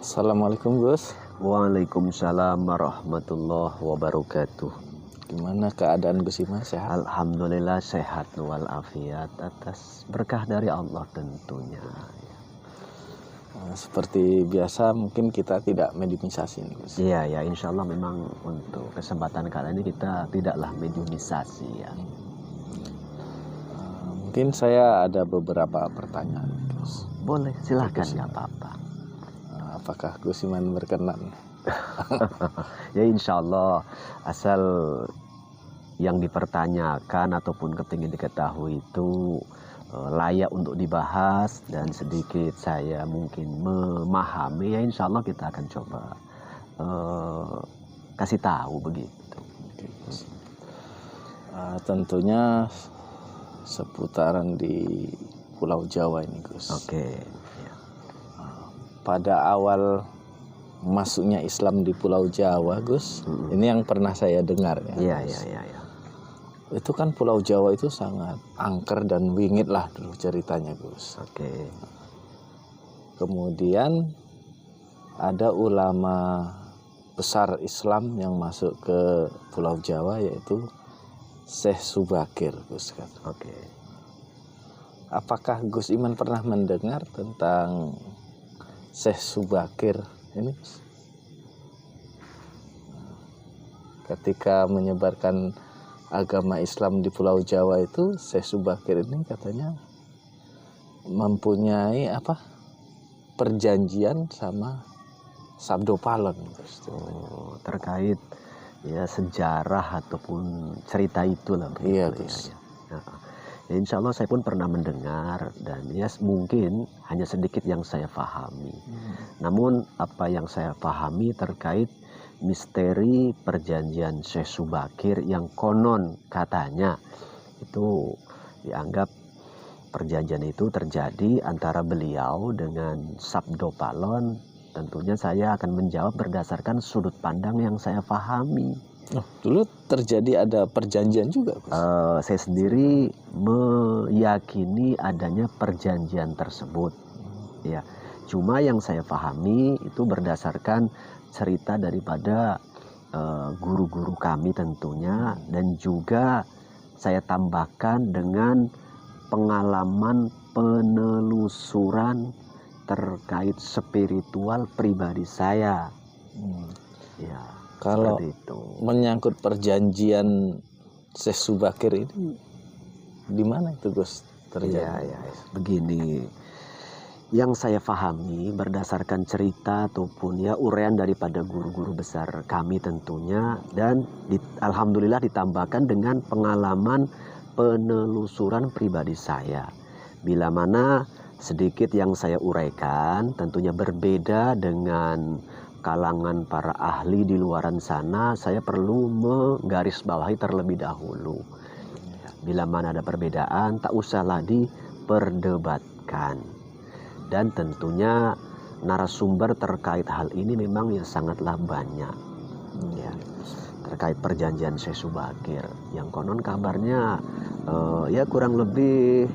Assalamualaikum Gus. Waalaikumsalam warahmatullahi wabarakatuh. Gimana keadaan Gus Iman, sehat? Alhamdulillah sehat walafiat atas berkah dari Allah tentunya. Seperti biasa mungkin kita tidak mediumisasi nih Gus. Iya ya, insya Allah memang untuk kesempatan kali ini kita tidaklah mediumisasi ya. Mungkin saya ada beberapa pertanyaan Gus. Boleh, silahkan, nggak apa-apa. Apakah Gus Iman berkenan? Ya insya Allah, asal yang dipertanyakan ataupun kepingin diketahui itu layak untuk dibahas dan sedikit saya mungkin memahami, ya insya Allah kita akan coba kasih tahu begitu. Tentunya seputaran di Pulau Jawa ini Gus. Oke. Pada awal masuknya Islam di Pulau Jawa Gus, ini yang pernah saya dengar ya. Iya. Itu kan Pulau Jawa itu sangat angker dan wingit lah dulu ceritanya Gus. Oke. Kemudian ada ulama besar Islam yang masuk ke Pulau Jawa yaitu Syekh Subakir Gus. Oke. Apakah Gus Iman pernah mendengar tentang Syekh Subakir ini Gus? Ketika menyebarkan agama Islam di Pulau Jawa itu, Syekh Subakir ini katanya mempunyai perjanjian sama Sabdo Palon. Terkait ya sejarah ataupun cerita itulah. Iya Gus. Ya, insya Allah saya pun pernah mendengar dan ya mungkin hanya sedikit yang saya pahami. Namun apa yang saya pahami terkait misteri perjanjian Syekh Subakir yang konon katanya itu dianggap perjanjian itu terjadi antara beliau dengan Sabdo Palon. Tentunya saya akan menjawab berdasarkan sudut pandang yang saya pahami. Dulu terjadi ada perjanjian juga Gus? Saya sendiri meyakini adanya perjanjian tersebut. Ya, cuma yang saya pahami itu berdasarkan cerita daripada guru-guru kami tentunya, dan juga saya tambahkan dengan pengalaman penelusuran terkait spiritual pribadi saya. Ya, kalau itu menyangkut perjanjian Syekh Subakir ini di mana itu Gus terjadi? Ya, begini. Yang saya pahami berdasarkan cerita ataupun ya uraian daripada guru-guru besar kami tentunya, dan alhamdulillah ditambahkan dengan pengalaman penelusuran pribadi saya. Bila mana sedikit yang saya uraikan tentunya berbeda dengan kalangan para ahli di luaran sana, saya perlu menggarisbawahi terlebih dahulu. Bila mana ada perbedaan, tak usahlah diperdebatkan. Dan tentunya narasumber terkait hal ini memang ya sangatlah banyak. Ya, terkait perjanjian Syekh Subakir yang konon kabarnya ya kurang lebih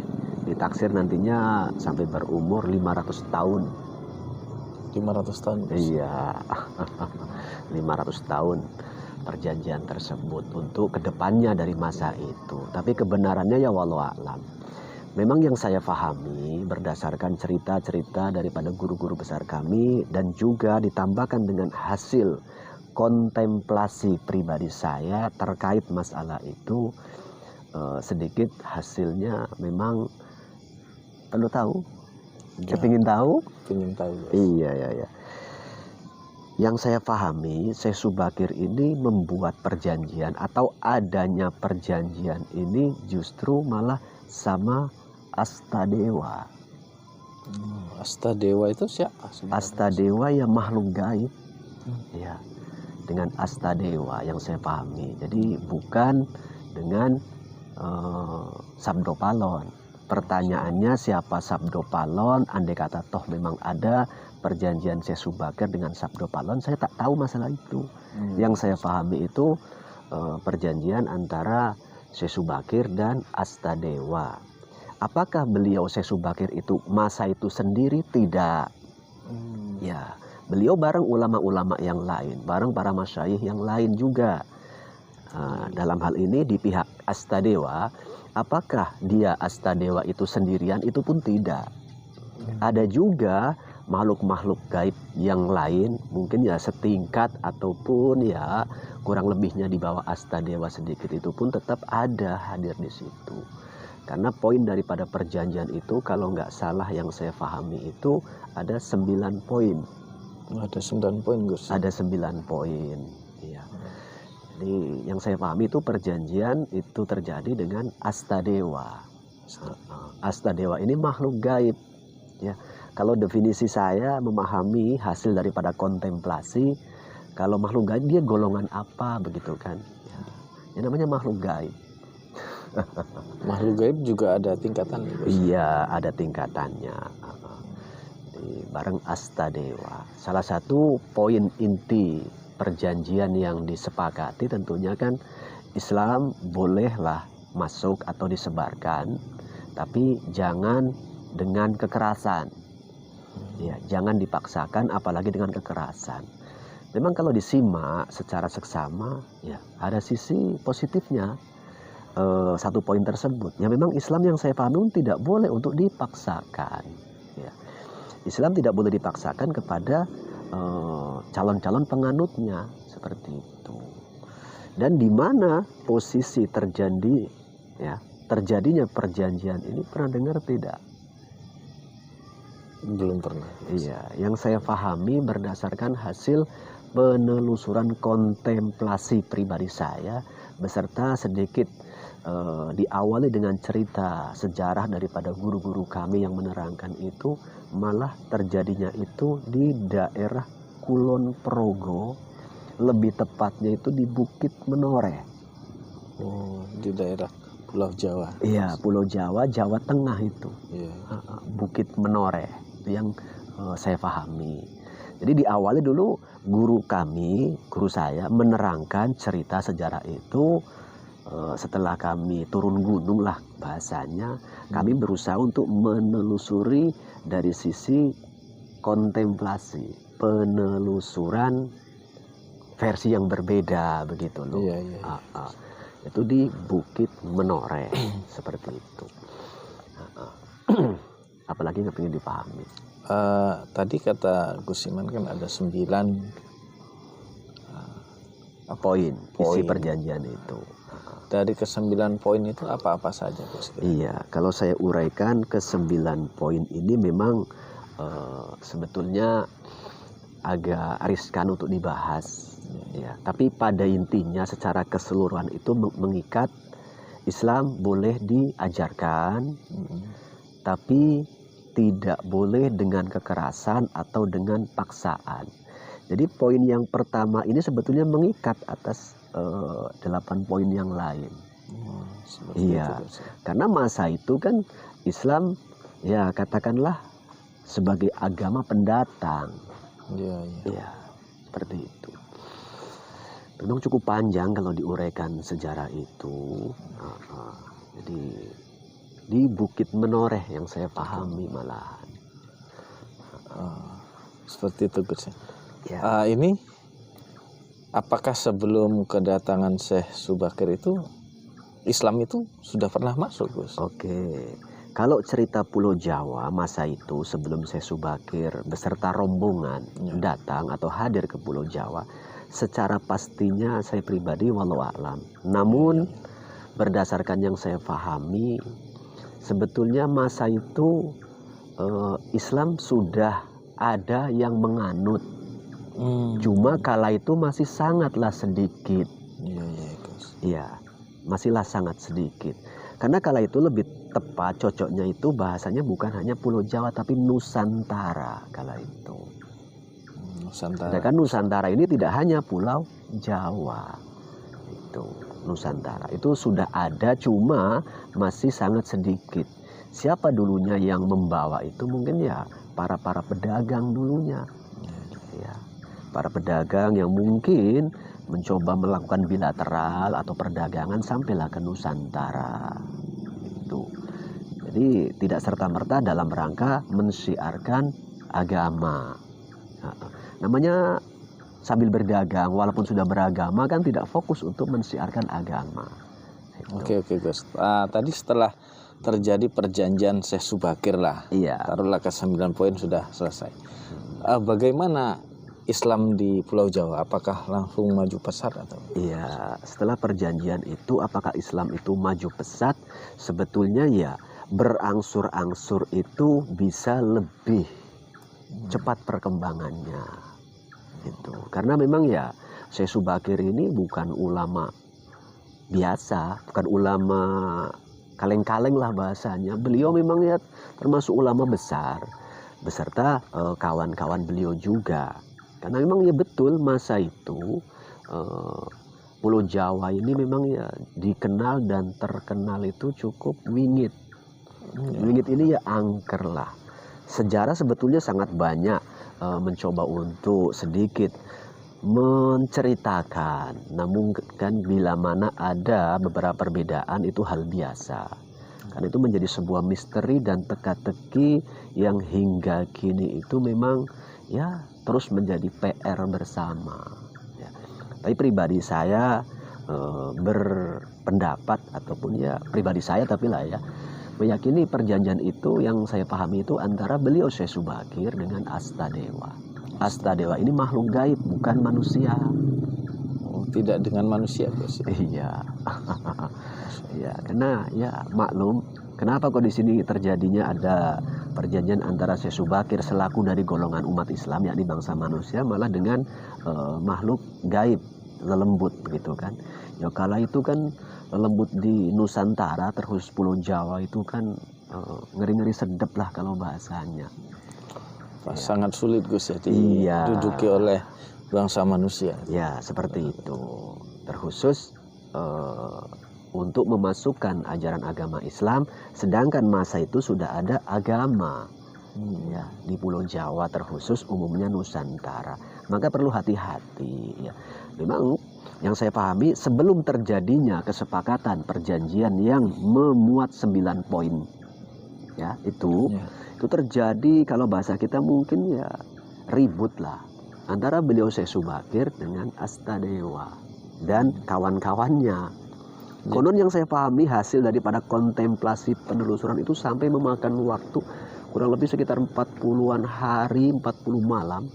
ditaksir nantinya sampai berumur 500 tahun. 500 tahun Gus? Iya. 500 tahun perjanjian tersebut untuk kedepannya dari masa itu. Tapi kebenarannya ya wallahu a'lam. Memang yang saya pahami berdasarkan cerita-cerita daripada guru-guru besar kami dan juga ditambahkan dengan hasil kontemplasi pribadi saya terkait masalah itu, sedikit hasilnya memang perlu tahu. Kepingin tahu? Pengen tahu. Iya. Yang saya pahami, Syekh Subakir ini membuat perjanjian atau adanya perjanjian ini justru malah sama Astadewa. Astadewa itu siapa? Astadewa ya makhluk gaib. Ya, dengan Astadewa yang saya pahami. Jadi bukan dengan Sabdo Palon. Pertanyaannya siapa Sabdo Palon? Andai kata toh memang ada perjanjian Syekh Subakir dengan Sabdo Palon, saya tak tahu masalah itu. Yang saya pahami itu perjanjian antara Syekh Subakir dan Astadewa. Apakah beliau Syekh Subakir itu masa itu sendiri? Tidak. Ya, beliau bareng ulama-ulama yang lain, bareng para masyayikh yang lain juga. Dalam hal ini di pihak Astadewa, apakah dia Astadewa itu sendirian? Itu pun tidak. Ada juga makhluk-makhluk gaib yang lain, mungkin ya setingkat ataupun ya kurang lebihnya di bawah Astadewa sedikit, itu pun tetap ada hadir di situ. Karena poin daripada perjanjian itu kalau nggak salah yang saya pahami itu ada 9 poin. Ada 9 poin, Gus. Ada 9 poin. Iya. Jadi yang saya pahami itu perjanjian itu terjadi dengan Astadewa. Astadewa ini makhluk gaib. Ya, kalau definisi saya memahami hasil daripada kontemplasi, kalau makhluk gaib dia golongan apa begitu kan? Ya, yang namanya makhluk gaib. Makhluk gaib juga ada tingkatan, Gus. Iya, ada tingkatannya. Bareng Astadewa. Salah satu poin inti perjanjian yang disepakati tentunya kan Islam bolehlah masuk atau disebarkan, tapi jangan dengan kekerasan. Ya, jangan dipaksakan apalagi dengan kekerasan. Memang kalau disimak secara seksama, ya ada sisi positifnya. Satu poin tersebut. Ya memang Islam yang saya pahami tidak boleh untuk dipaksakan. Ya. Islam tidak boleh dipaksakan kepada calon-calon penganutnya seperti itu. Dan di mana posisi terjadinya perjanjian ini pernah dengar tidak? Belum pernah. Iya, yang saya pahami berdasarkan hasil penelusuran kontemplasi pribadi saya beserta sedikit diawali dengan cerita sejarah daripada guru-guru kami yang menerangkan itu, malah terjadinya itu di daerah Kulon Progo, lebih tepatnya itu di Bukit Menoreh. Oh, di daerah Pulau Jawa. Iya, Pulau Jawa, Jawa Tengah itu. Iya. Bukit Menoreh itu yang saya pahami. Jadi diawali dulu guru saya menerangkan cerita sejarah itu. Setelah kami turun gunung lah bahasanya, kami berusaha untuk menelusuri dari sisi kontemplasi, penelusuran versi yang berbeda begitu loh. Iya, iya. Itu di Bukit Menoreh seperti itu. Apalagi nggak pengen dipahami. Tadi kata Gus Iman kan ada 9 poin isi poin. perjanjian itu. Dari ke-9 poin itu apa-apa saja, Gus? Iya, kalau saya uraikan ke-9 poin ini memang sebetulnya agak riskan untuk dibahas. Ya, tapi pada intinya secara keseluruhan itu mengikat Islam boleh diajarkan, tapi tidak boleh dengan kekerasan atau dengan paksaan. Jadi poin yang pertama ini sebetulnya mengikat atas 8 poin yang lain. Iya, karena masa itu kan Islam ya katakanlah sebagai agama pendatang. Ya, seperti itu. Memang cukup panjang kalau diuraikan sejarah itu. Jadi di Bukit Menoreh yang saya pahami malahan. Seperti itu, Gus. Ya. Ini apakah sebelum kedatangan Syekh Subakir itu Islam itu sudah pernah masuk, Gus? Oke. Kalau cerita Pulau Jawa masa itu sebelum Syekh Subakir beserta rombongan datang atau hadir ke Pulau Jawa, secara pastinya saya pribadi walau alam. Namun berdasarkan yang saya pahami, sebetulnya masa itu Islam sudah ada yang menganut. Cuma kala itu masih sangatlah sedikit. Iya, masihlah sangat sedikit. Karena kala itu lebih tepat cocoknya itu bahasanya bukan hanya Pulau Jawa tapi Nusantara kala itu. Nusantara. Sedangkan Nusantara ini tidak hanya Pulau Jawa. Itu Nusantara. Itu sudah ada cuma masih sangat sedikit. Siapa dulunya yang membawa itu mungkin ya para pedagang dulunya. Ya, para pedagang yang mungkin mencoba melakukan bilateral atau perdagangan sampailah ke Nusantara. Itu. Jadi tidak serta-merta dalam rangka mensyiarkan agama. namanya sambil berdagang, walaupun sudah beragama kan tidak fokus untuk mensiarkan agama. Oke Gus. Tadi setelah terjadi perjanjian Syekh Subakir lah, Iya. taruhlah ke 9 poin sudah selesai. Bagaimana Islam di Pulau Jawa? Apakah langsung maju pesat atau? Iya, setelah perjanjian itu apakah Islam itu maju pesat? Sebetulnya ya berangsur-angsur itu bisa lebih cepat perkembangannya. Gitu. Karena memang ya Syekh Subakir ini bukan ulama biasa, bukan ulama kaleng-kaleng lah bahasanya. Beliau memang ya termasuk ulama besar beserta kawan-kawan beliau juga. Karena memang ya betul masa itu Pulau Jawa ini memang ya dikenal dan terkenal itu cukup wingit. Wingit ini ya angker lah. Sejarah sebetulnya sangat banyak mencoba untuk sedikit menceritakan, namun kan bila mana ada beberapa perbedaan itu hal biasa. Karena itu menjadi sebuah misteri dan teka-teki yang hingga kini itu memang ya terus menjadi PR bersama. Ya. Tapi pribadi saya berpendapat ataupun ya pribadi saya tapi lah ya meyakini perjanjian itu yang saya pahami itu antara beliau Syekh Subakir dengan Astadewa. Astadewa ini makhluk gaib, bukan manusia. Oh, tidak dengan manusia Gus. Iya. Ya, karena ya maklum kenapa kok di sini terjadinya ada perjanjian antara Syekh Subakir selaku dari golongan umat Islam yakni bangsa manusia malah dengan makhluk gaib lelembut begitu kan. Ya kala itu kan lelembut di Nusantara terus Pulau Jawa itu kan ngeri-ngeri sedep lah kalau bahasanya. Sangat sulit Gus ya diduduki oleh bangsa manusia. Ya seperti itu. Terkhusus untuk memasukkan ajaran agama Islam, sedangkan masa itu sudah ada agama ya di Pulau Jawa terkhusus umumnya Nusantara. Maka perlu hati-hati. Ya. Memang yang saya pahami sebelum terjadinya kesepakatan perjanjian yang memuat 9 poin, ya itu terjadi kalau bahasa kita mungkin ya ribut lah antara beliau Syekh Subakir dengan Astadewa dan kawan-kawannya. Konon yang saya pahami hasil daripada kontemplasi penelusuran itu sampai memakan waktu kurang lebih sekitar 40-an hari, 40 malam.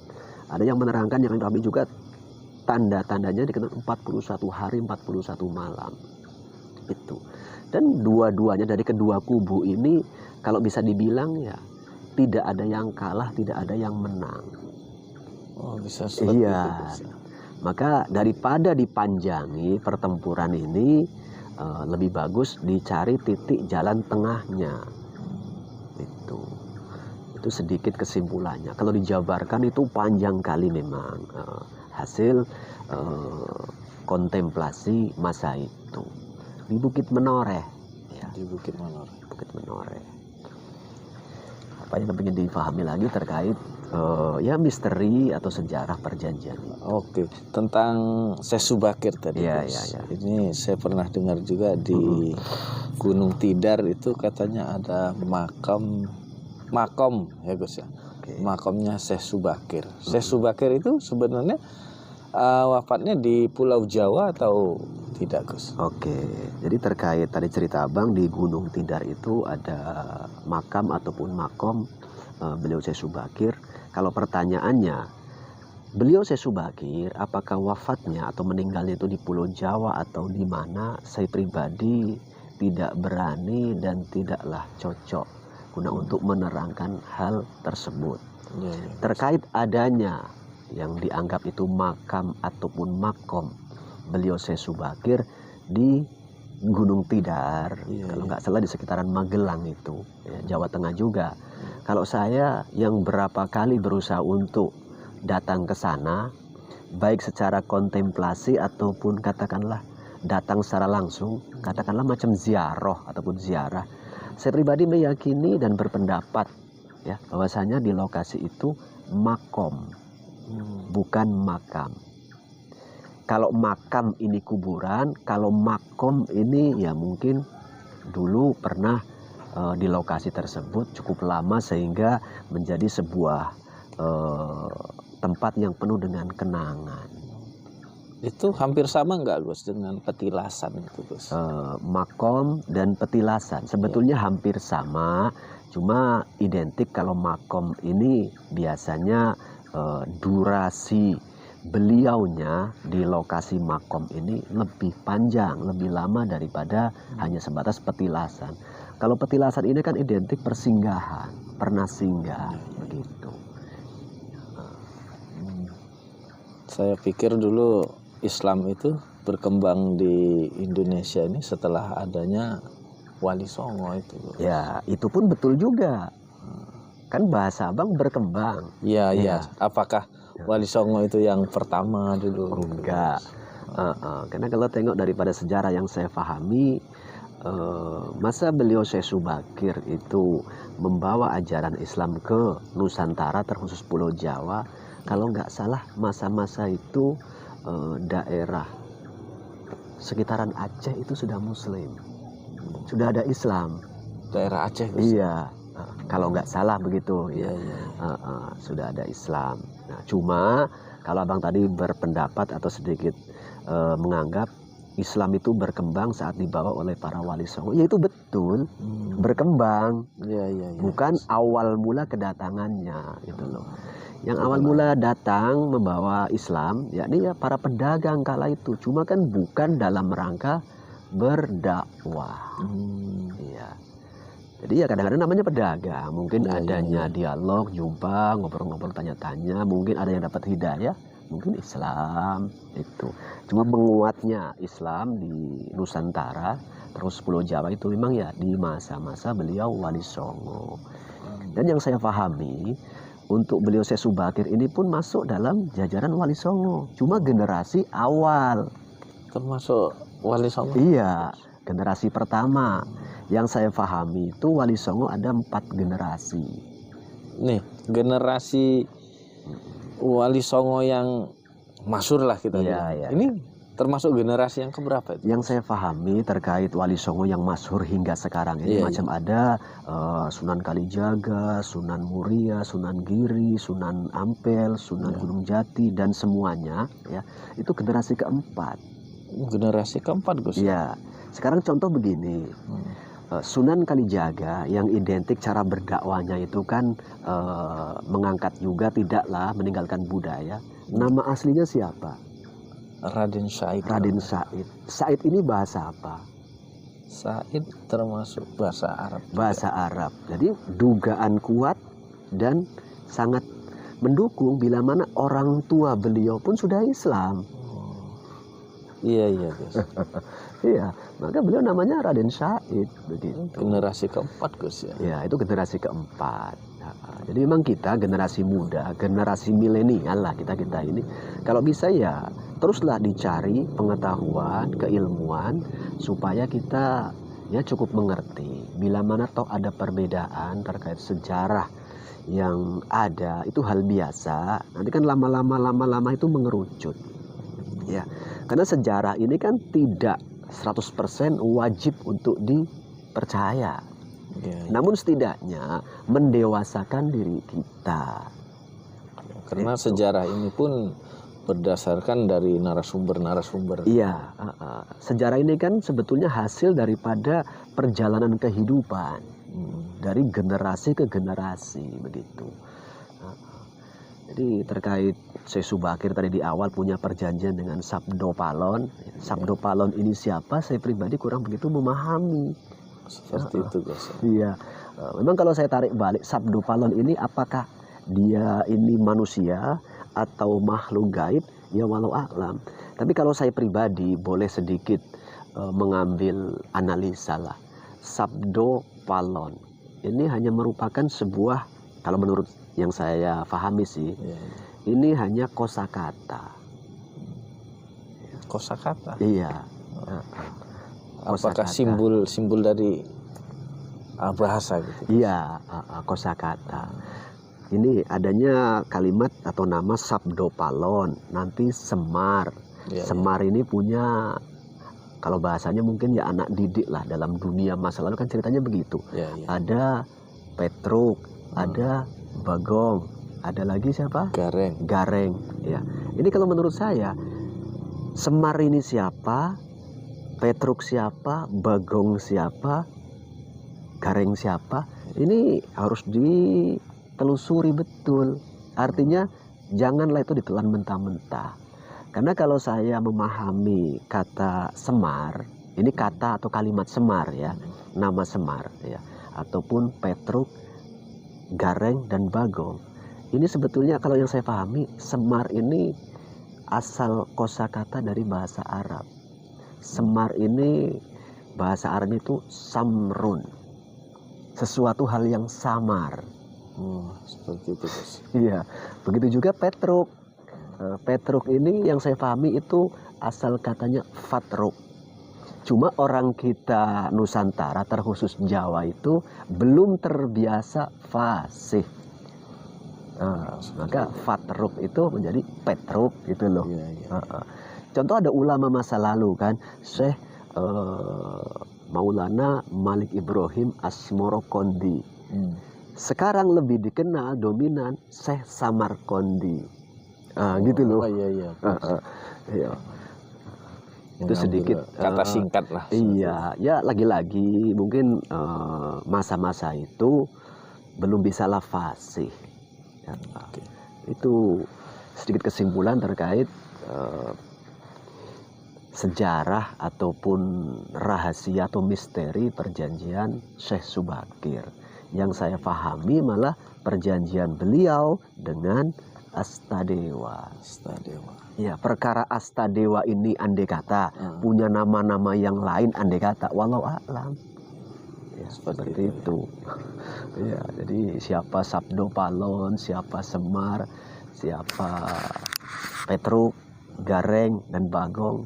Ada yang menerangkan yang kami juga tanda-tandanya dikenal 41 hari, 41 malam. Itu. Dan dua-duanya dari kedua kubu ini kalau bisa dibilang ya tidak ada yang kalah, tidak ada yang menang. Oh, bisa seperti iya. itu. Maka daripada dipanjangi pertempuran ini lebih bagus dicari titik jalan tengahnya. Itu sedikit kesimpulannya. Kalau dijabarkan itu panjang kali memang hasil kontemplasi masa itu di Bukit Menoreh. Ya. Di Bukit Menoreh. Bukit Menoreh. Apa yang ingin dipahami lagi terkait ya misteri atau sejarah perjanjian ini? Oke, tentang Syekh Subakir tadi. Ya. Ini saya pernah dengar juga di Gunung Tidar itu katanya ada makom ya Gus ya. Okay. Makomnya Syekh Subakir. Syekh Subakir itu sebenarnya wafatnya di Pulau Jawa atau tidak Gus? Oke, jadi terkait tadi cerita Abang di Gunung Tidar itu ada makam ataupun makom beliau Syekh Subakir. Kalau pertanyaannya, beliau Syekh Subakir apakah wafatnya atau meninggalnya itu di Pulau Jawa atau di mana? Saya pribadi tidak berani dan tidaklah cocok guna untuk menerangkan hal tersebut. Ya. Terkait adanya yang dianggap itu makam ataupun makom beliau Syekh Subakir di Gunung Tidar, kalau nggak salah di sekitaran Magelang itu, ya, Jawa Tengah juga. Kalau saya yang berapa kali berusaha untuk datang ke sana, baik secara kontemplasi ataupun katakanlah datang secara langsung, katakanlah macam ziarah ataupun ziarah, saya pribadi meyakini dan berpendapat ya bahwasanya di lokasi itu makom, bukan makam. Kalau makam ini kuburan, kalau makom ini ya mungkin dulu pernah di lokasi tersebut cukup lama sehingga menjadi sebuah tempat yang penuh dengan kenangan. Itu hampir sama nggak Gus dengan petilasan itu Gus? Makom dan petilasan sebetulnya hampir sama, cuma identik. Kalau makom ini biasanya durasi beliaunya di lokasi makom ini lebih panjang, lebih lama daripada hanya sebatas petilasan. Kalau petilasan ini kan identik persinggahan, pernah singgah begitu. Saya pikir dulu Islam itu berkembang di Indonesia ini setelah adanya Wali Songo itu. Ya, itu pun betul juga. Kan bahasa Abang berkembang. Iya, iya. Apakah Wali Songo itu yang pertama dulu? Enggak. Karena kalau tengok daripada sejarah yang saya pahami, masa beliau Syekh Subakir itu membawa ajaran Islam ke Nusantara, terkhusus Pulau Jawa. Kalau nggak salah masa-masa itu daerah sekitaran Aceh itu sudah Muslim, sudah ada Islam. Daerah Aceh. Iya, kalau nggak salah begitu. Iya, Ya. iya. Sudah ada Islam. Nah, cuma kalau Abang tadi berpendapat atau sedikit menganggap Islam itu berkembang saat dibawa oleh para wali songo, ya itu betul, berkembang. Iya, iya, iya. Bukan awal mula kedatangannya, gitu loh. Yang awal mula datang membawa Islam, yakni ya para pedagang kala itu. Cuma kan bukan dalam rangka berdakwah. Iya. Jadi ya kadang-kadang namanya pedagang. Mungkin adanya dialog, jumpa, ngobrol-ngobrol, tanya-tanya. Mungkin ada yang dapat hidayah, mungkin Islam itu. Cuma menguatnya Islam di Nusantara, terus Pulau Jawa itu memang ya di masa-masa beliau Wali Songo. Dan yang saya pahami, untuk beliau Syekh Subakir ini pun masuk dalam jajaran Wali Songo. Cuma generasi awal. Termasuk Wali Songo? Iya, generasi pertama. Yang saya pahami itu Wali Songo ada 4 generasi. Nih, generasi Wali Songo yang masyhur lah kita bilang. Iya. Ini termasuk generasi yang keberapa itu? Yang saya pahami terkait Wali Songo yang masyhur hingga sekarang ini macam ada Sunan Kalijaga, Sunan Muria, Sunan Giri, Sunan Ampel, Sunan Gunung Jati, dan semuanya ya itu generasi keempat. Generasi keempat Gus? Iya. Sekarang contoh begini, Sunan Kalijaga yang identik cara berdakwahnya itu kan mengangkat juga, tidaklah meninggalkan budaya. Nama aslinya siapa? Raden Said. Raden Said. Said ini bahasa apa? Said termasuk bahasa Arab. Bahasa Arab. Jadi dugaan kuat dan sangat mendukung bila mana orang tua beliau pun sudah Islam. Iya Gus. Iya, maka beliau namanya Raden Said begitu. Generasi keempat Gus ya. Ya, itu generasi keempat. Jadi memang kita generasi muda, generasi milenial lah kita ini. Kalau bisa ya teruslah dicari pengetahuan, keilmuan supaya kita ya cukup mengerti. Bila mana toh ada perbedaan terkait sejarah yang ada, itu hal biasa. Nanti kan lama-lama itu mengerucut. Ya, karena sejarah ini kan tidak 100% wajib untuk dipercaya. Namun setidaknya mendewasakan diri kita. Karena sejarah ini pun berdasarkan dari narasumber-narasumber. Iya, sejarah ini kan sebetulnya hasil daripada perjalanan kehidupan dari generasi ke generasi begitu. Jadi terkait Syekh Subakir tadi di awal punya perjanjian dengan Sabdo Palon. Sabdo Palon ini siapa? Saya pribadi kurang begitu memahami. Seperti itu Gus. Iya, memang kalau saya tarik balik Sabdo Palon ini apakah dia ini manusia atau makhluk gaib? Ya walau a'lam. Tapi kalau saya pribadi boleh sedikit mengambil analisa lah. Sabdo Palon ini hanya merupakan sebuah, kalau menurut yang saya pahami sih, ini hanya kosakata. Kosakata? Iya. Apakah simbol dari bahasa gitu? Iya, kosakata. Ini adanya kalimat atau nama Sabdo Palon, nanti Semar. Semar ini punya, kalau bahasanya mungkin ya anak didik lah dalam dunia masa lalu kan ceritanya begitu. Ada Petruk, ada Bagong, ada lagi siapa? Gareng. Gareng. Ya, ini kalau menurut saya Semar ini siapa, Petruk siapa, Bagong siapa, Gareng siapa? Ini harus ditelusuri betul. Artinya janganlah itu ditelan mentah-mentah. Karena kalau saya memahami kata Semar, ini kata atau kalimat Semar ya, nama Semar ya, ataupun Petruk, Gareng dan Bagong. Ini sebetulnya kalau yang saya pahami, Semar ini asal kosakata dari bahasa Arab. Semar ini bahasa Arab itu samrun, sesuatu hal yang samar. Seperti itu, Gus. Iya, begitu juga Petruk. Petruk ini yang saya pahami itu asal katanya fatruk. Cuma orang kita Nusantara, terkhusus Jawa itu belum terbiasa fasih. Maka fatruk itu menjadi Petruk gitu loh. Iya, iya. Contoh ada ulama masa lalu kan, Syekh Maulana Malik Ibrahim Asmorokondi. Sekarang lebih dikenal dominan Syekh Samarkondi. Gitu loh. Iya, iya. Iya. Itu sedikit kata singkat lah. Iya, ya lagi-lagi mungkin masa-masa itu belum bisa fasih. Ya, itu sedikit kesimpulan terkait sejarah ataupun rahasia atau misteri perjanjian Syekh Subakir. Yang saya pahami malah perjanjian beliau dengan Astadewa. Ya, perkara Astadewa ini andai kata punya nama-nama yang lain andai kata, walau a'lam. Ya, seperti itu. Ya, jadi siapa Sabdo Palon, siapa Semar, siapa Petruk, Gareng dan Bagong,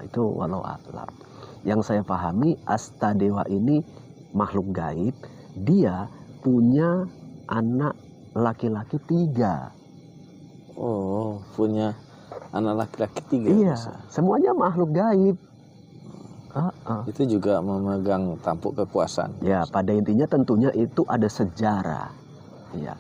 itu walau a'lam. Yang saya pahami Astadewa ini makhluk gaib, dia punya anak laki-laki 3. Oh, punya anak laki-laki 3. Iya, masa? Semuanya makhluk gaib. Itu juga memegang tampuk kekuasaan. Ya, pada intinya tentunya itu ada sejarah. Ya,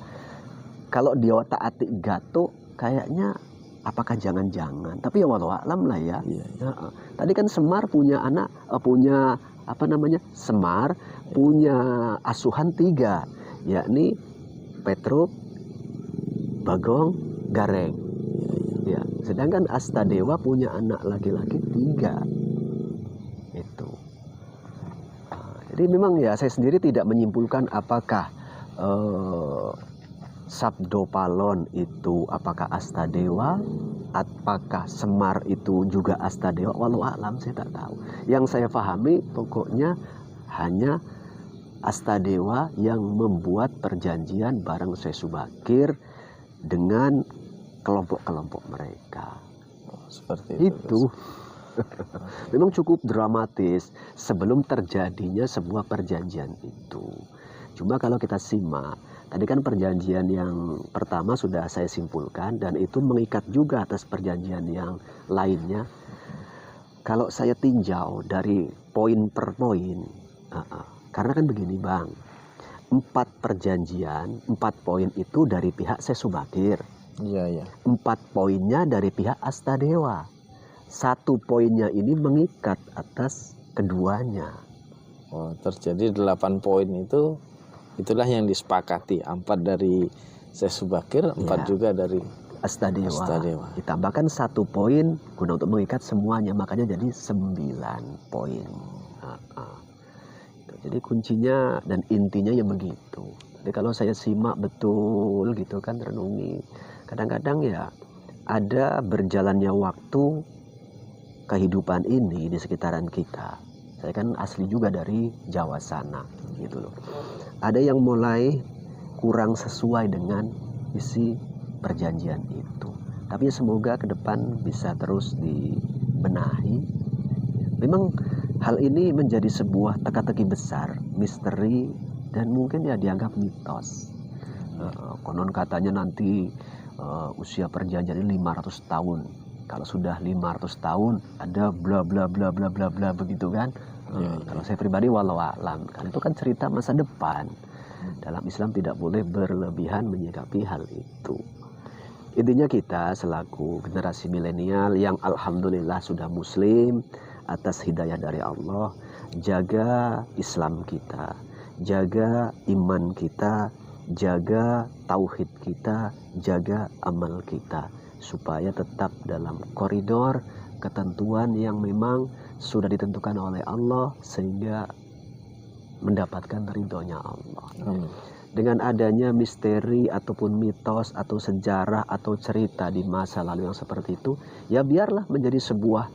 kalau di otak atik Gato kayaknya apakah jangan-jangan? Tapi ya walau alam lah ya. Iya, iya. Tadi kan Semar punya anak, punya apa namanya? Semar punya asuhan 3, yakni Petruk, Bagong, Gareng. Ya, sedangkan Astadewa punya anak laki-laki 3. Itu. Jadi memang ya saya sendiri tidak menyimpulkan apakah Sabdo Palon itu apakah Astadewa, apakah Semar itu juga Astadewa, walau alam saya tak tahu. Yang saya pahami pokoknya hanya Astadewa yang membuat perjanjian bareng Syekh Subakir dengan kelompok-kelompok mereka. Seperti itu. Memang cukup dramatis sebelum terjadinya sebuah perjanjian itu. Cuma kalau kita simak, tadi kan perjanjian yang pertama sudah saya simpulkan dan itu mengikat juga atas perjanjian yang lainnya. Kalau saya tinjau dari poin per poin, karena kan begini Bang, 4 perjanjian, 4 poin itu dari pihak Syekh Subakir. Iya, iya. 4 poinnya dari pihak Astadewa. 1 poinnya ini mengikat atas keduanya. Oh, terjadi 8 poin itu, itulah yang disepakati. 4 dari Syekh Subakir, 4 juga dari Astadewa. Ditambahkan 1 poin guna untuk mengikat semuanya, makanya jadi 9 poin. Jadi kuncinya dan intinya ya begitu. Jadi kalau saya simak betul gitu kan, renungi, kadang-kadang ya ada berjalannya waktu kehidupan ini di sekitaran kita. Saya kan asli juga dari Jawa sana gitu loh. Ada yang mulai kurang sesuai dengan isi perjanjian itu. Tapi semoga ke depan bisa terus dibenahi. Memang hal ini menjadi sebuah teka-teki besar, misteri, dan mungkin ya dianggap mitos. Konon katanya nanti usia perjanjian ini 500 tahun. Kalau sudah 500 tahun ada bla bla bla bla bla bla begitu kan. Kalau saya pribadi walau alam, kan itu kan cerita masa depan. Dalam Islam tidak boleh berlebihan menyikapi hal itu. Intinya kita selaku generasi milenial yang alhamdulillah sudah muslim atas hidayah dari Allah, jaga Islam kita, jaga iman kita, jaga tauhid kita, jaga amal kita, supaya tetap dalam koridor ketentuan yang memang sudah ditentukan oleh Allah sehingga mendapatkan ridhonya Allah. Dengan adanya misteri ataupun mitos atau sejarah atau cerita di masa lalu yang seperti itu, ya biarlah menjadi sebuah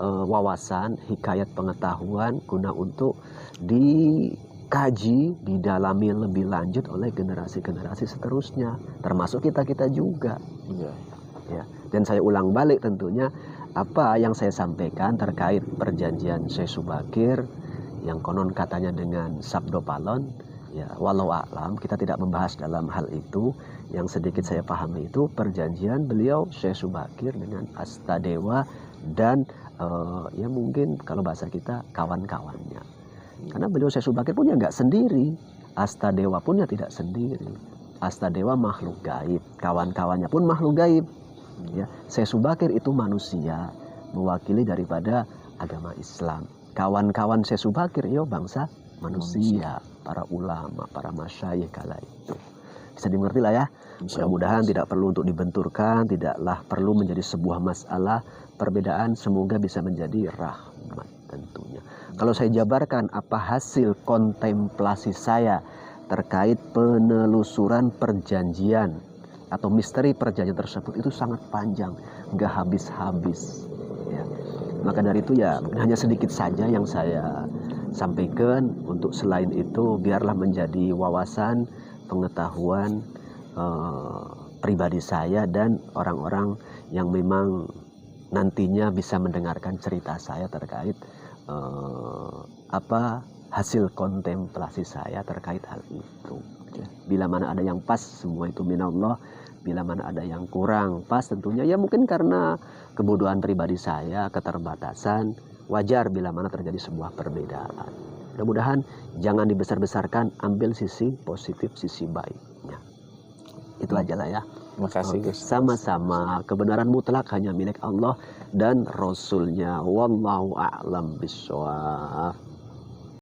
wawasan, hikayat pengetahuan guna untuk dikaji, didalami lebih lanjut oleh generasi-generasi seterusnya, termasuk kita-kita juga. Ya. Dan saya ulang balik tentunya apa yang saya sampaikan terkait perjanjian Syekh Subakir yang konon katanya dengan Sabdo Palon, ya walau a'lam, kita tidak membahas dalam hal itu. Yang sedikit saya pahami itu perjanjian beliau Syekh Subakir dengan Astadewa dan ya mungkin kalau bahasa kita kawan-kawannya. Karena beliau Syekh Subakir punya nggak sendiri, Astadewa punya tidak sendiri. Astadewa makhluk gaib, kawan-kawannya pun makhluk gaib. Ya, Syekh Subakir itu manusia, mewakili daripada agama Islam. Kawan-kawan Syekh Subakir yo bangsa manusia, para ulama, para masyayikh kala itu. Bisa dimengerti lah ya. Mudah-mudahan tidak perlu untuk dibenturkan, tidaklah perlu menjadi sebuah masalah. Perbedaan semoga bisa menjadi rahmat tentunya. Kalau saya jabarkan apa hasil kontemplasi saya terkait penelusuran perjanjian atau misteri perjanjian tersebut, itu sangat panjang, nggak habis-habis. Ya. Maka dari itu ya hanya sedikit saja yang saya sampaikan. Untuk selain itu biarlah menjadi wawasan, pengetahuan pribadi saya dan orang-orang yang memang nantinya bisa mendengarkan cerita saya terkait apa hasil kontemplasi saya terkait hal itu. Bila mana ada yang pas, semua itu minallah. Bila mana ada yang kurang pas, tentunya ya mungkin karena kebodohan pribadi saya, keterbatasan, wajar bila mana terjadi sebuah perbedaan. Mudah-mudahan jangan dibesar-besarkan, ambil sisi positif, sisi baiknya. Itu aja lah ya. Terima kasih. Sama-sama, kebenaran mutlak hanya milik Allah dan Rasulnya. Wallahu a'lam bishawab.